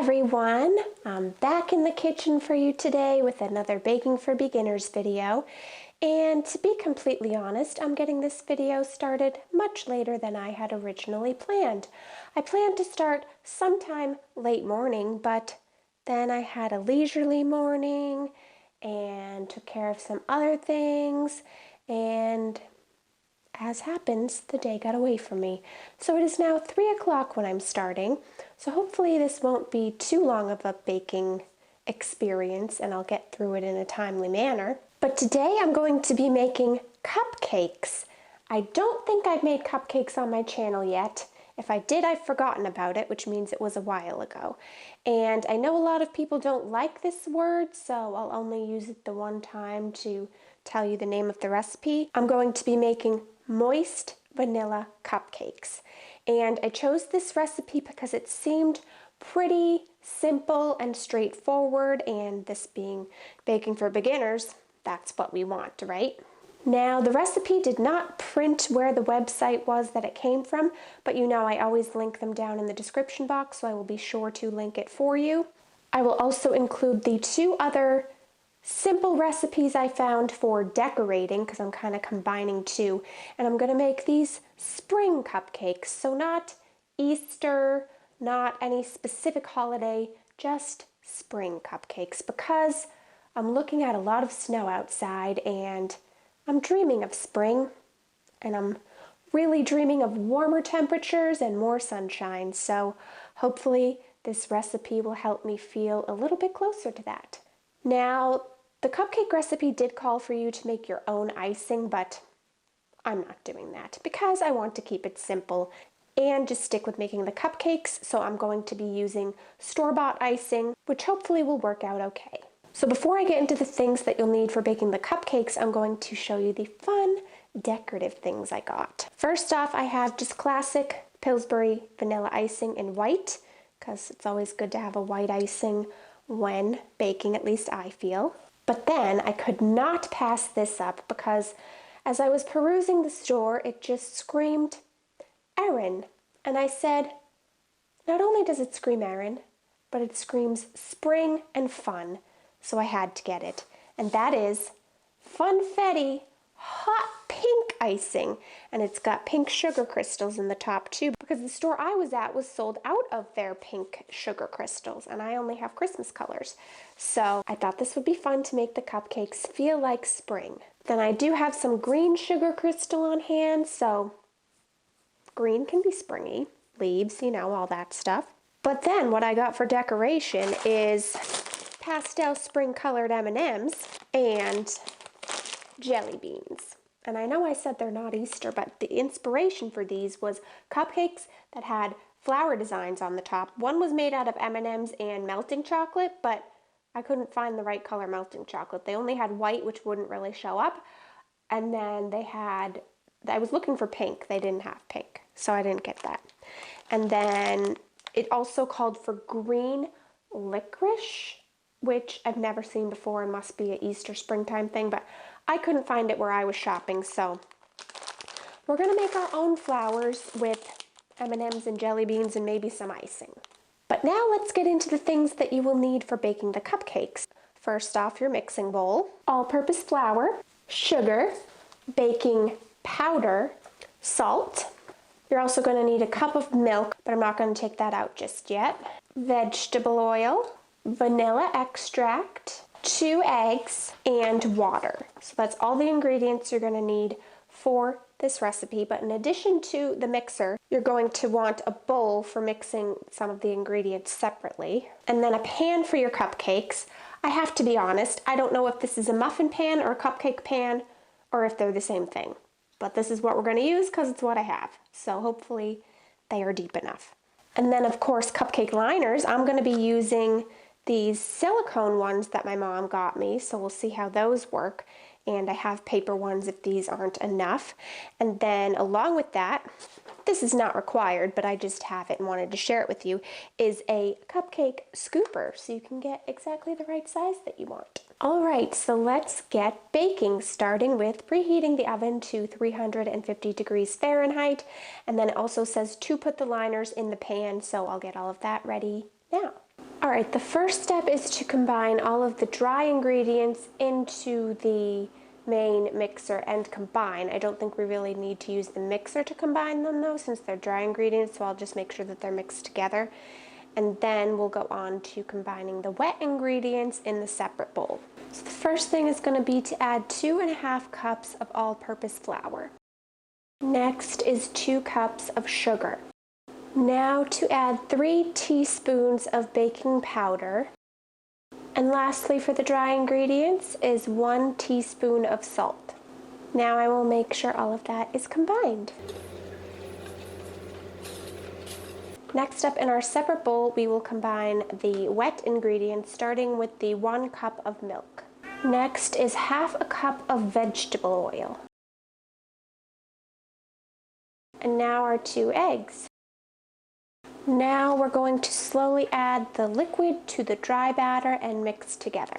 everyone, I'm back in the kitchen for you today with another Baking for Beginners video. And to be completely honest, I'm getting this video started much later than I had originally planned. I planned to start sometime late morning, but then I had a leisurely morning and took care of some other things, and as happens, the day got away from me. So it is now 3 o'clock when I'm starting. So hopefully this won't be too long of a baking experience and I'll get through it in a timely manner. But today I'm going to be making cupcakes. I don't think I've made cupcakes on my channel yet. If I did, I've forgotten about it, which means it was a while ago. And I know a lot of people don't like this word, so I'll only use it the one time to tell you the name of the recipe. I'm going to be making moist vanilla cupcakes. And I chose this recipe because it seemed pretty simple and straightforward, and this being baking for beginners, that's what we want, right? Now, the recipe did not print where the website was that it came from, but you know I always link them down in the description box, so I will be sure to link it for you. I will also include the 2 other simple recipes I found for decorating, because I'm kind of combining 2, and I'm going to make these spring cupcakes, so not Easter, not any specific holiday, just spring cupcakes, because I'm looking at a lot of snow outside and I'm dreaming of spring, and I'm really dreaming of warmer temperatures and more sunshine, so hopefully this recipe will help me feel a little bit closer to that. Now, the cupcake recipe did call for you to make your own icing, but I'm not doing that because I want to keep it simple and just stick with making the cupcakes, so I'm going to be using store-bought icing, which hopefully will work out okay. So before I get into the things that you'll need for baking the cupcakes, I'm going to show you the fun decorative things I got. First off, I have just classic Pillsbury vanilla icing in white, because it's always good to have a white icing when baking, at least I feel. But then I could not pass this up because as I was perusing the store, it just screamed Erin. And I said, not only does it scream Erin, but it screams spring and fun. So I had to get it. And that is Funfetti hot pink icing. And it's got pink sugar crystals in the top too, because the store I was at was sold out of their pink sugar crystals, and I only have Christmas colors. So I thought this would be fun to make the cupcakes feel like spring. Then I do have some green sugar crystal on hand, so green can be springy. Leaves, you know, all that stuff. But then what I got for decoration is pastel spring colored M&Ms and jelly beans. And I know I said they're not Easter, but the inspiration for these was cupcakes that had flower designs on the top. One was made out of M&Ms and melting chocolate, but I couldn't find the right color melting chocolate. They only had white, which wouldn't really show up. And then they had, I was looking for pink. They didn't have pink, so I didn't get that. And then it also called for green licorice, which I've never seen before and must be an Easter springtime thing, but I couldn't find it where I was shopping, so we're going to make our own flowers with M&Ms and jelly beans and maybe some icing. But now let's get into the things that you will need for baking the cupcakes. First off, your mixing bowl, all-purpose flour, sugar, baking powder, salt. You're also going to need a cup of milk, but I'm not going to take that out just yet. Vegetable oil, vanilla extract, 2 eggs, and water. So that's all the ingredients you're going to need for this recipe. But in addition to the mixer, you're going to want a bowl for mixing some of the ingredients separately. And then a pan for your cupcakes. I have to be honest, I don't know if this is a muffin pan or a cupcake pan, or if they're the same thing. But this is what we're going to use because it's what I have. So hopefully they are deep enough. And then of course, cupcake liners. I'm going to be using these silicone ones that my mom got me, so we'll see how those work. And I have paper ones if these aren't enough. And then along with that, this is not required, but I just have it and wanted to share it with you, is a cupcake scooper, so you can get exactly the right size that you want. All right, so let's get baking, starting with preheating the oven to 350 degrees Fahrenheit. And then it also says to put the liners in the pan, so I'll get all of that ready now. Alright, the first step is to combine all of the dry ingredients into the main mixer and combine. I don't think we really need to use the mixer to combine them though, since they're dry ingredients, so I'll just make sure that they're mixed together. And then we'll go on to combining the wet ingredients in the separate bowl. So the first thing is going to be to add 2.5 cups of all-purpose flour. Next is 2 cups of sugar. Now to add 3 teaspoons of baking powder. And lastly, for the dry ingredients, is 1 teaspoon of salt. Now I will make sure all of that is combined. Next up in our separate bowl, we will combine the wet ingredients, starting with the 1 cup of milk. Next is half a cup of vegetable oil. And now our 2 eggs. Now we're going to slowly add the liquid to the dry batter and mix together.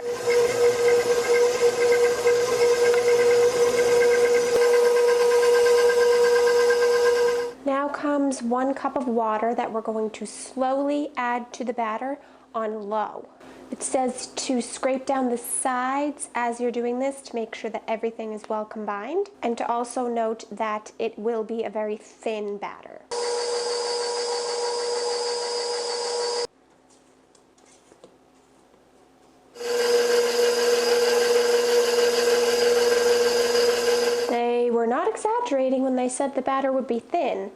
Now comes 1 cup of water that we're going to slowly add to the batter on low. It says to scrape down the sides as you're doing this to make sure that everything is well combined, and to also note that it will be a very thin batter. They were not exaggerating when they said the batter would be thin.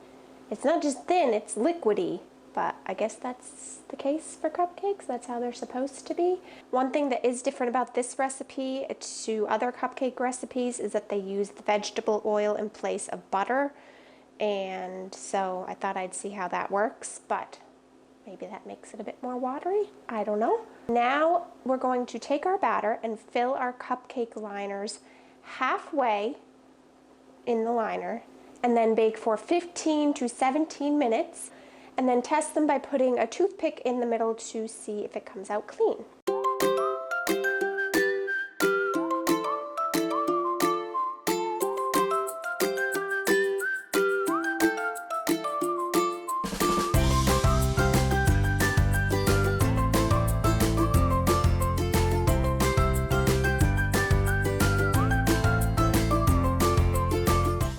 It's not just thin, it's liquidy. But I guess that's the case for cupcakes. That's how they're supposed to be. One thing that is different about this recipe to other cupcake recipes is that they use the vegetable oil in place of butter. And so I thought I'd see how that works, but maybe that makes it a bit more watery. I don't know. Now we're going to take our batter and fill our cupcake liners halfway in the liner, and then bake for 15 to 17 minutes. And then test them by putting a toothpick in the middle to see if it comes out clean.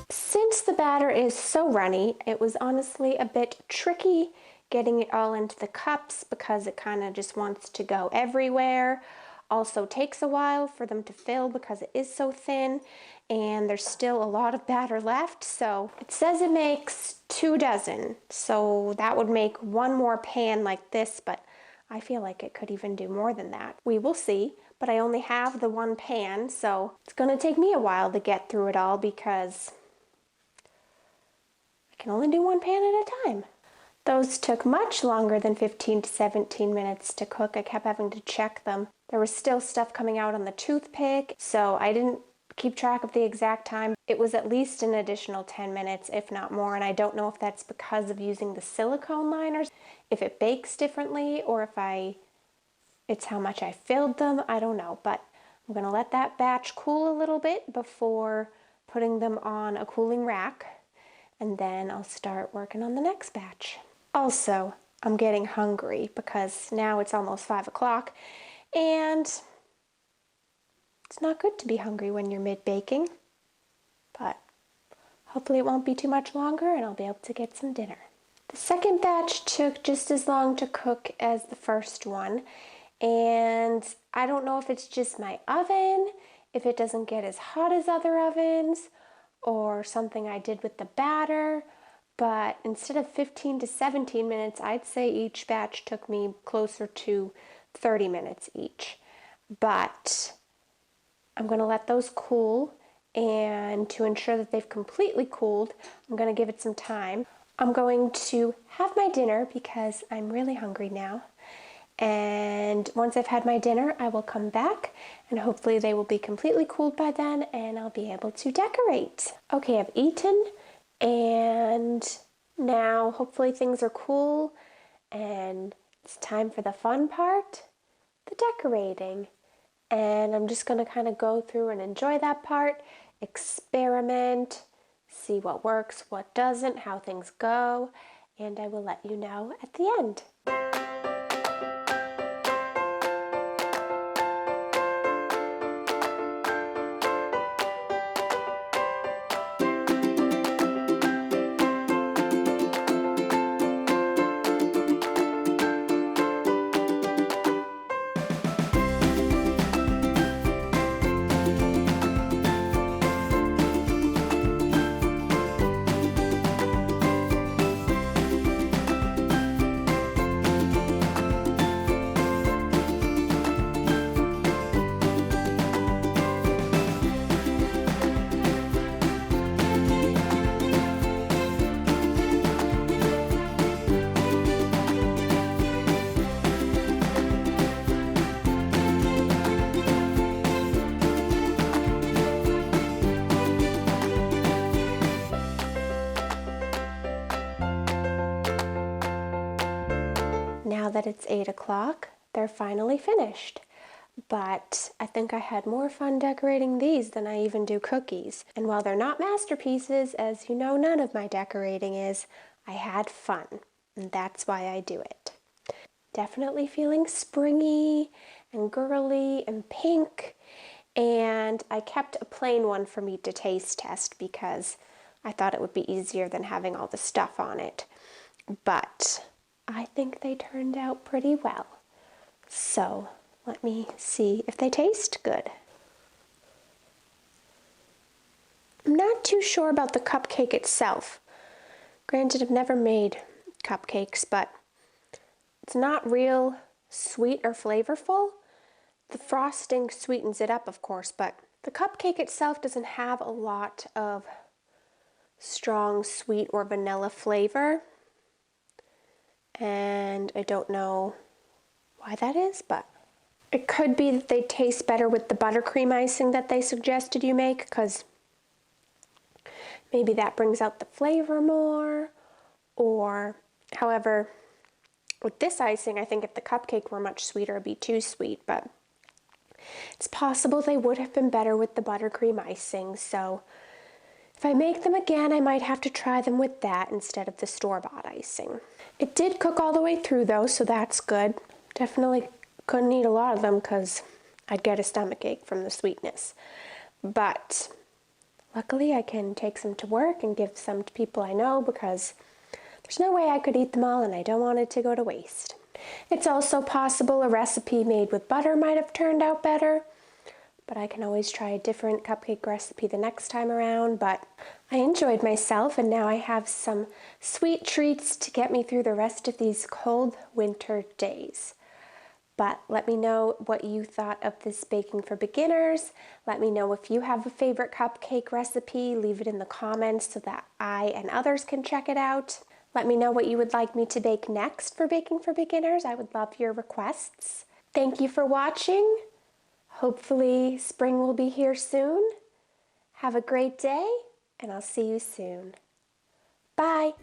Since the batter is so runny, it was honestly a bit tricky getting it all into the cups because it kind of just wants to go everywhere. Also takes a while for them to fill because it is so thin, and there's still a lot of batter left. So it says it makes 2 dozen, so that would make 1 more pan like this, but I feel like it could even do more than that. We will see, but I only have the 1 pan, so it's going to take me a while to get through it all because I can only do 1 pan at a time. Those took much longer than 15 to 17 minutes to cook. I kept having to check them. There was still stuff coming out on the toothpick, so I didn't keep track of the exact time. It was at least an additional 10 minutes, if not more, and I don't know if that's because of using the silicone liners, if it bakes differently, or if it's how much I filled them. I don't know, but I'm going to let that batch cool a little bit before putting them on a cooling rack, and then I'll start working on the next batch. Also, I'm getting hungry because now it's almost 5 o'clock, and it's not good to be hungry when you're mid-baking, but hopefully it won't be too much longer and I'll be able to get some dinner. The second batch took just as long to cook as the first one, and I don't know if it's just my oven, if it doesn't get as hot as other ovens, or something I did with the batter, but instead of 15 to 17 minutes, I'd say each batch took me closer to 30 minutes each. But I'm going to let those cool, and to ensure that they've completely cooled, I'm going to give it some time. I'm going to have my dinner because I'm really hungry now. And once I've had my dinner, I will come back and hopefully they will be completely cooled by then and I'll be able to decorate. Okay, I've eaten, and now hopefully things are cool and it's time for the fun part, the decorating. And I'm just going to kind of go through and enjoy that part, experiment, see what works, what doesn't, how things go, and I will let you know at the end. now that it's 8 o'clock, they're finally finished. But I think I had more fun decorating these than I even do cookies. And while they're not masterpieces, as you know none of my decorating is, I had fun. And that's why I do it. Definitely feeling springy and girly and pink. And I kept a plain one for me to taste test because I thought it would be easier than having all the stuff on it. But I think they turned out pretty well. So let me see if they taste good. I'm not too sure about the cupcake itself. Granted, I've never made cupcakes, but it's not real sweet or flavorful. The frosting sweetens it up, of course, but the cupcake itself doesn't have a lot of strong sweet or vanilla flavor. And I don't know why that is, but it could be that they taste better with the buttercream icing that they suggested you make, because maybe that brings out the flavor more. Or, however, with this icing, I think if the cupcake were much sweeter, it'd be too sweet, but it's possible they would have been better with the buttercream icing. So if I make them again, I might have to try them with that instead of the store-bought icing. It did cook all the way through though, so that's good. Definitely couldn't eat a lot of them because I'd get a stomachache from the sweetness. But luckily I can take some to work and give some to people I know, because there's no way I could eat them all and I don't want it to go to waste. It's also possible a recipe made with butter might have turned out better, but I can always try a different cupcake recipe the next time around. But I enjoyed myself, and now I have some sweet treats to get me through the rest of these cold winter days. But let me know what you thought of this baking for beginners. Let me know if you have a favorite cupcake recipe. Leave it in the comments so that I and others can check it out. Let me know what you would like me to bake next for baking for beginners. I would love your requests. Thank you for watching. Hopefully spring will be here soon. Have a great day, and I'll see you soon. Bye.